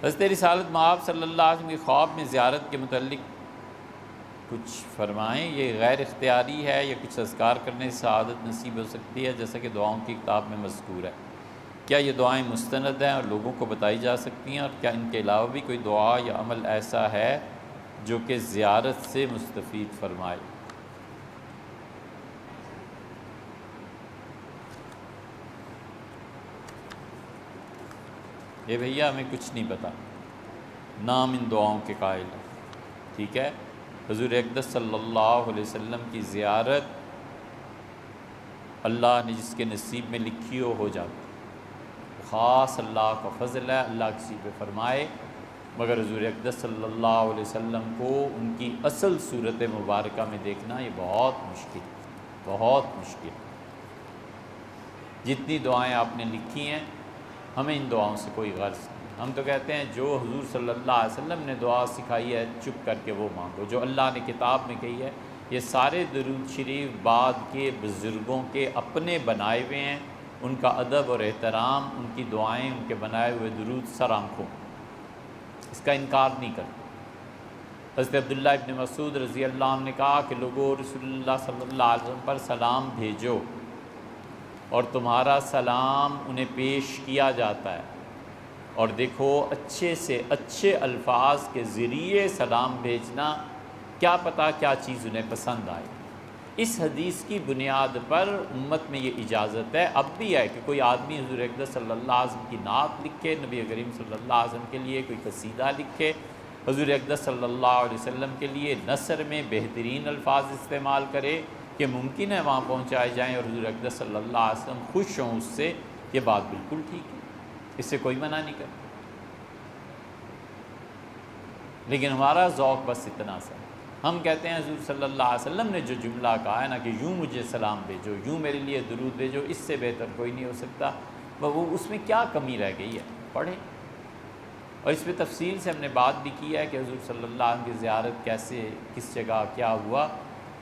حضرت رسالت مآب صلی اللہ علیہ وسلم کی خواب میں زیارت کے متعلق کچھ فرمائیں۔ یہ غیر اختیاری ہے یا کچھ اذکار کرنے سے سعادت نصیب ہو سکتی ہے جیسا کہ دعاؤں کی کتاب میں مذکور ہے؟ کیا یہ دعائیں مستند ہیں اور لوگوں کو بتائی جا سکتی ہیں؟ اور کیا ان کے علاوہ بھی کوئی دعا یا عمل ایسا ہے جو کہ زیارت سے مستفید فرمائے؟ یہ بھیا ہمیں کچھ نہیں پتہ، نام ان دعاؤں کے قائل ہیں، ٹھیک ہے؟ حضور اقدس صلی اللہ علیہ وسلم کی زیارت اللہ نے جس کے نصیب میں لکھی ہو جاتی، خاص اللہ کا فضل ہے، اللہ کسی پہ فرمائے، مگر حضور اقدس صلی اللہ علیہ وسلم کو ان کی اصل صورت مبارکہ میں دیکھنا یہ بہت مشکل، بہت مشکل۔ جتنی دعائیں آپ نے لکھی ہیں ہمیں ان دعاؤں سے کوئی غرض نہیں۔ ہم تو کہتے ہیں جو حضور صلی اللہ علیہ وسلم نے دعا سکھائی ہے چپ کر کے وہ مانگو، جو اللہ نے کتاب میں کہی ہے۔ یہ سارے درود شریف بعد کے بزرگوں کے اپنے بنائے ہوئے ہیں، ان کا ادب اور احترام، ان کی دعائیں، ان کے بنائے ہوئے درود سر آنکھوں، اس کا انکار نہیں کرتے۔ حضرت عبداللہ ابن مسعود رضی اللہ عنہ نے کہا کہ لوگوں رسول اللہ صلی اللہ علیہ وسلم پر سلام بھیجو اور تمہارا سلام انہیں پیش کیا جاتا ہے، اور دیکھو اچھے سے اچھے الفاظ کے ذریعے سلام بھیجنا، کیا پتہ کیا چیز انہیں پسند آئے۔ اس حدیث کی بنیاد پر امت میں یہ اجازت ہے، اب بھی ہے، کہ کوئی آدمی حضور اقدس صلی اللہ علیہ وسلم کی نعت لکھے، نبی کریم صلی اللہ علیہ وسلم کے لیے کوئی قصیدہ لکھے، حضور اقدس صلی اللہ علیہ وسلم کے لیے نثر میں بہترین الفاظ استعمال کرے کہ ممکن ہے وہاں پہنچائے جائیں اور حضور اقدس صلی اللہ علیہ وسلم خوش ہوں اس سے، یہ بات بالکل ٹھیک ہے، اس سے کوئی منع نہیں کرتا۔ لیکن ہمارا ذوق بس اتنا سا، ہم کہتے ہیں حضور صلی اللہ علیہ وسلم نے جو جملہ کہا ہے نا کہ یوں مجھے سلام بھیجو، یوں میرے لیے درود بھیجو، اس سے بہتر کوئی نہیں ہو سکتا، وہ اس میں کیا کمی رہ گئی ہے، پڑھیں۔ اور اس پہ تفصیل سے ہم نے بات بھی کی ہے کہ حضور صلی اللہ علیہ وسلم کی زیارت کیسے، کس جگہ کیا ہوا،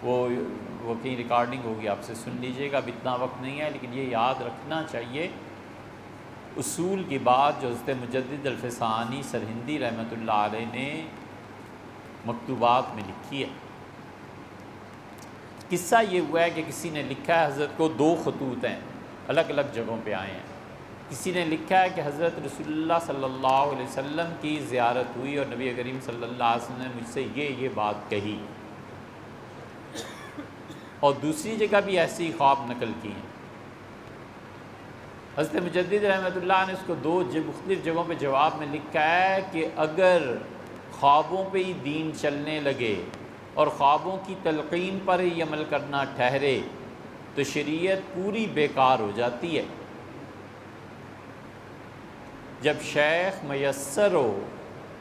وہ کہیں ریکارڈنگ ہوگی، آپ سے سن لیجئے گا، اب اتنا وقت نہیں ہے، لیکن یہ یاد رکھنا چاہیے اصول کی بات جو حضرت مجدد الفسانی سرہندی رحمۃ اللہ علیہ نے مکتوبات میں لکھی ہے۔ قصہ یہ ہوا ہے کہ کسی نے لکھا ہے، حضرت کو دو خطوط ہیں، الگ الگ جگہوں پہ آئے ہیں۔ کسی نے لکھا ہے کہ حضرت رسول اللہ صلی اللہ علیہ وسلم کی زیارت ہوئی اور نبی کریم صلی اللہ علیہ وسلم نے مجھ سے یہ بات کہی، اور دوسری جگہ بھی ایسی خواب نقل کی ہیں۔ حضرت مجدد رحمۃ اللہ نے اس کو دو مختلف جگہوں پہ جواب میں لکھا ہے کہ اگر خوابوں پہ ہی دین چلنے لگے اور خوابوں کی تلقین پر ہی عمل کرنا ٹھہرے تو شریعت پوری بیکار ہو جاتی ہے۔ جب شیخ میسر ہو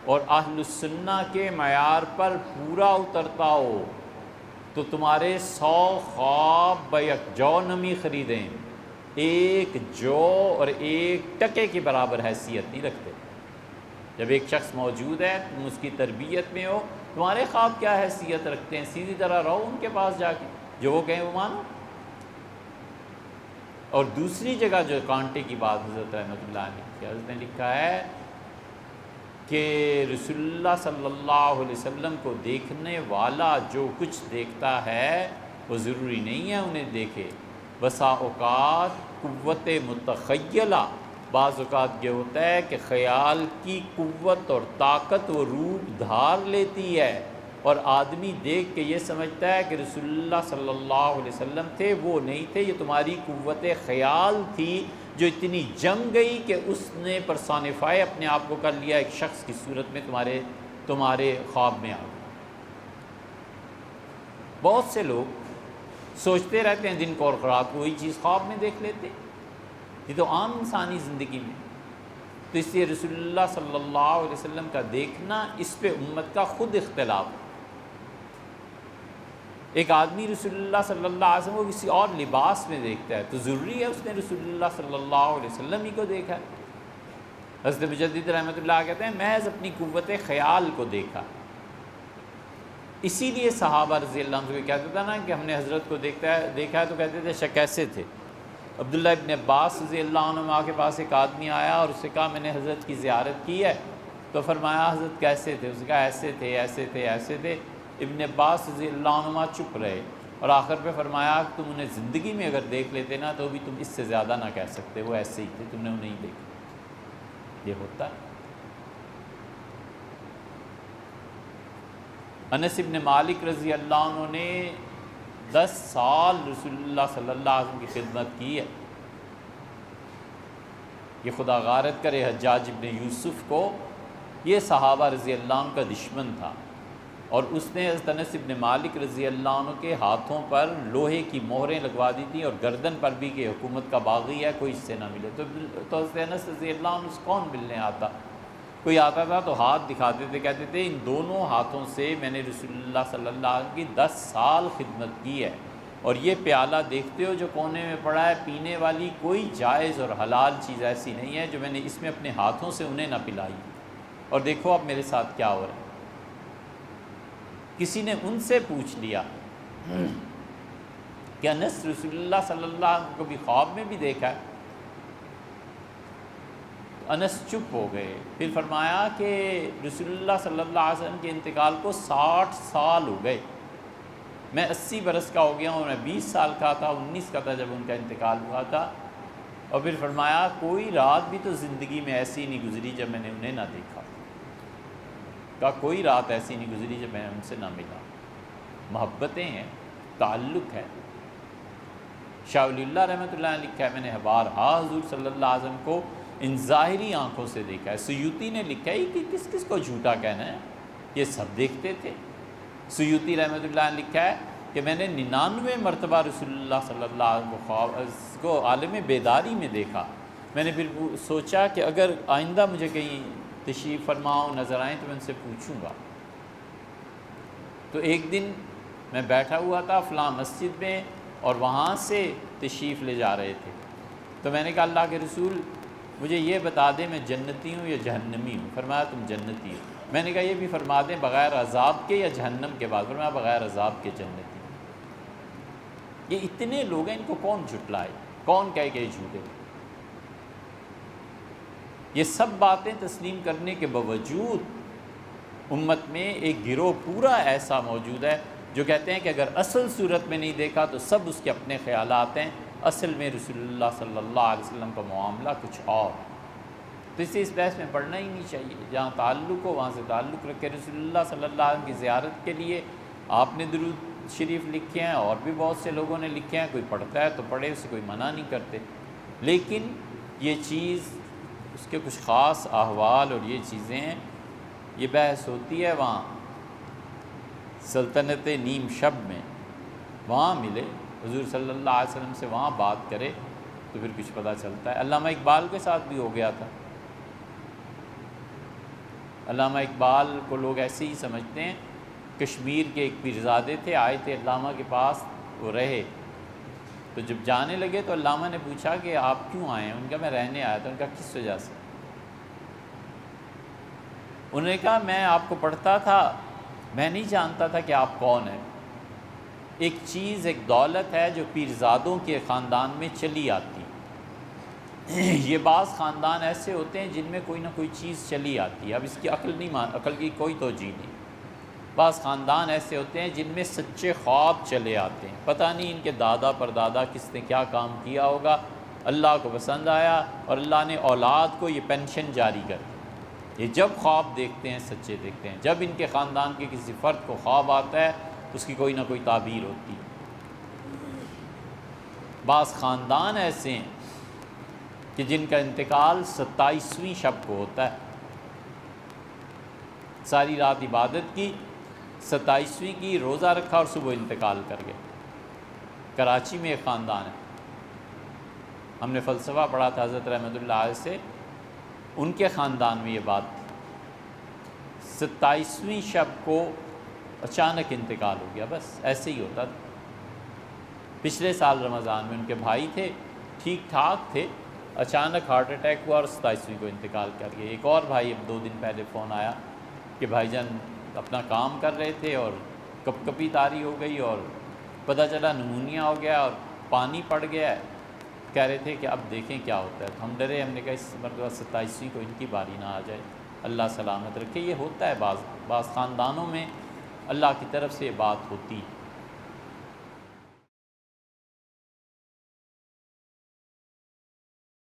اور اہل السنہ کے معیار پر پورا اترتا ہو تو تمہارے 100 خواب بیک جو نمی خریدیں، ایک جو اور ایک ٹکے کی برابر حیثیت نہیں رکھتے۔ جب ایک شخص موجود ہے، تم اس کی تربیت میں ہو، تمہارے خواب کیا حیثیت رکھتے ہیں؟ سیدھی طرح رہو ان کے پاس جا کے، جو وہ کہیں وہ مانو۔ اور دوسری جگہ جو کانٹے کی بات حضرت رحمۃ اللہ نے کی، حضرت نے لکھا ہے کہ رسول اللہ صلی اللہ علیہ وسلم کو دیکھنے والا جو کچھ دیکھتا ہے وہ ضروری نہیں ہے انہیں دیکھے، بسا اوقات قوت متخیلہ، بعض اوقات یہ ہوتا ہے کہ خیال کی قوت اور طاقت وہ روپ دھار لیتی ہے اور آدمی دیکھ کے یہ سمجھتا ہے کہ رسول اللہ صلی اللہ علیہ وسلم تھے، وہ نہیں تھے، یہ تمہاری قوت خیال تھی جو اتنی جم گئی کہ اس نے پرسانیفائی اپنے آپ کو کر لیا، ایک شخص کی صورت میں تمہارے خواب میں آ گئی۔ بہت سے لوگ سوچتے رہتے ہیں دن کو اور رات کو وہی چیز خواب میں دیکھ لیتے، یہ تو عام انسانی زندگی میں۔ تو اس لیے رسول اللہ صلی اللہ علیہ وسلم کا دیکھنا، اس پہ امت کا خود اختلاف ہے۔ ایک آدمی رسول اللہ صلی اللہ علیہ وسلم کو کسی اور لباس میں دیکھتا ہے تو ضروری ہے اس نے رسول اللہ صلی اللہ علیہ وسلم ہی کو دیکھا ہے۔ حضرت مجدد رحمۃ اللہ کہتے ہیں محض اپنی قوت خیال کو دیکھا، اسی لیے صحابہ رضی اللہ عنہ کو کہتا تھا نا کہ ہم نے حضرت کو دیکھا ہے تو کہتے تھے شک کیسے تھے۔ عبداللہ ابن عباس رضی اللہ عنہ کے پاس ایک آدمی آیا اور اس سے کہا میں نے حضرت کی زیارت کی ہے تو فرمایا حضرت کیسے تھے؟ اس نے کہا ایسے تھے ایسے تھے ایسے تھے۔ ابن عباس رضی اللہ عنہما چپ رہے اور آخر پہ فرمایا کہ تم انہیں زندگی میں اگر دیکھ لیتے نا تو بھی تم اس سے زیادہ نہ کہہ سکتے، وہ ایسے ہی تھے، تم نے انہیں ہی دیکھا۔ یہ ہوتا ہے۔ انس ابن مالک رضی اللہ عنہ نے 10 سال رسول اللہ صلی اللہ علیہ وسلم کی خدمت کی ہے۔ یہ خدا غارت کرے حجاج ابن یوسف کو، یہ صحابہ رضی اللہ عنہ کا دشمن تھا، اور اس نے حضرت انس ابن مالک رضی اللہ عنہ کے ہاتھوں پر لوہے کی مہریں لگوا دی تھیں اور گردن پر بھی کہ حکومت کا باغی ہے، کوئی اس سے نہ ملے۔ تو حضرت انس رضی اللہ عنہ سے کون ملنے آتا؟ کوئی آتا تھا تو ہاتھ دکھاتے تھے، کہتے تھے ان دونوں ہاتھوں سے میں نے رسول اللہ صلی اللہ علیہ وسلم کی 10 سال خدمت کی ہے، اور یہ پیالہ دیکھتے ہو جو کونے میں پڑا ہے، پینے والی کوئی جائز اور حلال چیز ایسی نہیں ہے جو میں نے اس میں اپنے ہاتھوں سے انہیں نہ پلائی، اور دیکھو اب میرے ساتھ کیا ہو رہا ہے۔ کسی نے ان سے پوچھ لیا کہ انس رسول اللہ صلی اللہ علیہ وسلم کو بھی خواب میں بھی دیکھا ہے؟ انس چپ ہو گئے۔ پھر فرمایا کہ رسول اللہ صلی اللہ علیہ وسلم کے انتقال کو 60 سال ہو گئے، میں 80 برس کا ہو گیا ہوں، میں 20 سال کا تھا، 19 کا تھا جب ان کا انتقال ہوا تھا۔ اور پھر فرمایا کوئی رات بھی تو زندگی میں ایسی نہیں گزری جب میں نے انہیں نہ دیکھا، کہا کوئی رات ایسی نہیں گزری جب میں ان سے نہ ملا۔ محبتیں ہیں، تعلق ہے۔ شاہ ولی اللہ رحمۃ اللہ علیہ لکھا ہے میں نے بارہا حضور صلی اللہ علیہ وسلم کو ان ظاہری آنکھوں سے دیکھا ہے۔ سیوطی نے لکھا ہے کہ کس کس کو جھوٹا کہنا ہے، یہ سب دیکھتے تھے۔ سیوطی رحمۃ اللہ علیہ لکھا ہے کہ میں نے 99 مرتبہ رسول اللہ صلی اللہ علیہ وسلم کو عالم بیداری میں دیکھا۔ میں نے پھر سوچا کہ اگر آئندہ مجھے کہیں تشریف فرماؤں نظر آئیں تو میں ان سے پوچھوں گا۔ تو ایک دن میں بیٹھا ہوا تھا فلاں مسجد میں اور وہاں سے تشریف لے جا رہے تھے، تو میں نے کہا اللہ کے رسول مجھے یہ بتا دیں میں جنتی ہوں یا جہنمی ہوں؟ فرمایا تم جنتی ہو۔ میں نے کہا یہ بھی فرما دیں بغیر عذاب کے یا جہنم کے بعد؟ فرمایا بغیر عذاب کے جنتی۔ یہ اتنے لوگ ہیں، ان کو کون جھٹلائے، کون کہے کہ یہ جھوٹے؟ یہ سب باتیں تسلیم کرنے کے باوجود امت میں ایک گروہ پورا ایسا موجود ہے جو کہتے ہیں کہ اگر اصل صورت میں نہیں دیکھا تو سب اس کے اپنے خیالات ہیں، اصل میں رسول اللہ صلی اللہ علیہ وسلم کا معاملہ کچھ اور۔ تو اسے اس بحث میں پڑھنا ہی نہیں چاہیے، جہاں تعلق ہو وہاں سے تعلق رکھے۔ رسول اللہ صلی اللہ علیہ وسلم کی زیارت کے لیے آپ نے درود شریف لکھے ہیں اور بھی بہت سے لوگوں نے لکھے ہیں، کوئی پڑھتا ہے تو پڑھے، اسے کوئی منع نہیں کرتے، لیکن یہ چیز اس کے کچھ خاص احوال اور یہ چیزیں ہیں، یہ بحث ہوتی ہے وہاں سلطنت نیم شب میں، وہاں ملے حضور صلی اللہ علیہ وسلم سے، وہاں بات کرے تو پھر کچھ پتہ چلتا ہے۔ علامہ اقبال کے ساتھ بھی ہو گیا تھا۔ علامہ اقبال کو لوگ ایسے ہی سمجھتے ہیں، کشمیر کے ایک پیرزادے تھے، آئے تھے علامہ کے پاس، وہ رہے، تو جب جانے لگے تو علامہ نے پوچھا کہ آپ کیوں آئے ہیں؟ ان کا میں رہنے آیا تھا۔ ان کا کس وجہ سے؟ انہوں نے کہا میں آپ کو پڑھتا تھا، میں نہیں جانتا تھا کہ آپ کون ہیں۔ ایک چیز، ایک دولت ہے جو پیرزادوں کے خاندان میں چلی آتی، یہ بعض خاندان ایسے ہوتے ہیں جن میں کوئی نہ کوئی چیز چلی آتی ہے، اب اس کی عقل کی کوئی توجہ نہیں۔ بعض خاندان ایسے ہوتے ہیں جن میں سچے خواب چلے آتے ہیں، پتہ نہیں ان کے دادا پر دادا کس نے کیا کام کیا ہوگا، اللہ کو پسند آیا اور اللہ نے اولاد کو یہ پینشن جاری کر دی۔ یہ جب خواب دیکھتے ہیں سچے دیکھتے ہیں، جب ان کے خاندان کے کسی فرد کو خواب آتا ہے اس کی کوئی نہ کوئی تعبیر ہوتی ہے۔ بعض خاندان ایسے ہیں کہ جن کا انتقال 27ویں شب کو ہوتا ہے، ساری رات عبادت کی، 27ویں کی روزہ رکھا اور صبح انتقال کر گئے۔ کراچی میں ایک خاندان ہے، ہم نے فلسفہ پڑھا تھا حضرت رحمۃ اللہ علیہ سے، ان کے خاندان میں یہ بات تھی، 27ویں شب کو اچانک انتقال ہو گیا، بس ایسے ہی ہوتا تھا۔ پچھلے سال رمضان میں ان کے بھائی تھے، ٹھیک ٹھاک تھے، اچانک ہارٹ اٹیک ہوا اور 27ویں کو انتقال کر گئے۔ ایک اور بھائی، اب 2 دن پہلے فون آیا کہ بھائی جان اپنا کام کر رہے تھے اور کپ کپی طاری ہو گئی اور پتہ چلا نمونیا ہو گیا اور پانی پڑ گیا ہے، کہہ رہے تھے کہ اب دیکھیں کیا ہوتا ہے۔ تو ہم ڈرے، ہم نے کہا اس مرتبہ 27ویں کو ان کی باری نہ آ جائے۔ اللہ سلامت رکھے۔ یہ ہوتا ہے بعض خاندانوں میں اللہ کی طرف سے بات ہوتی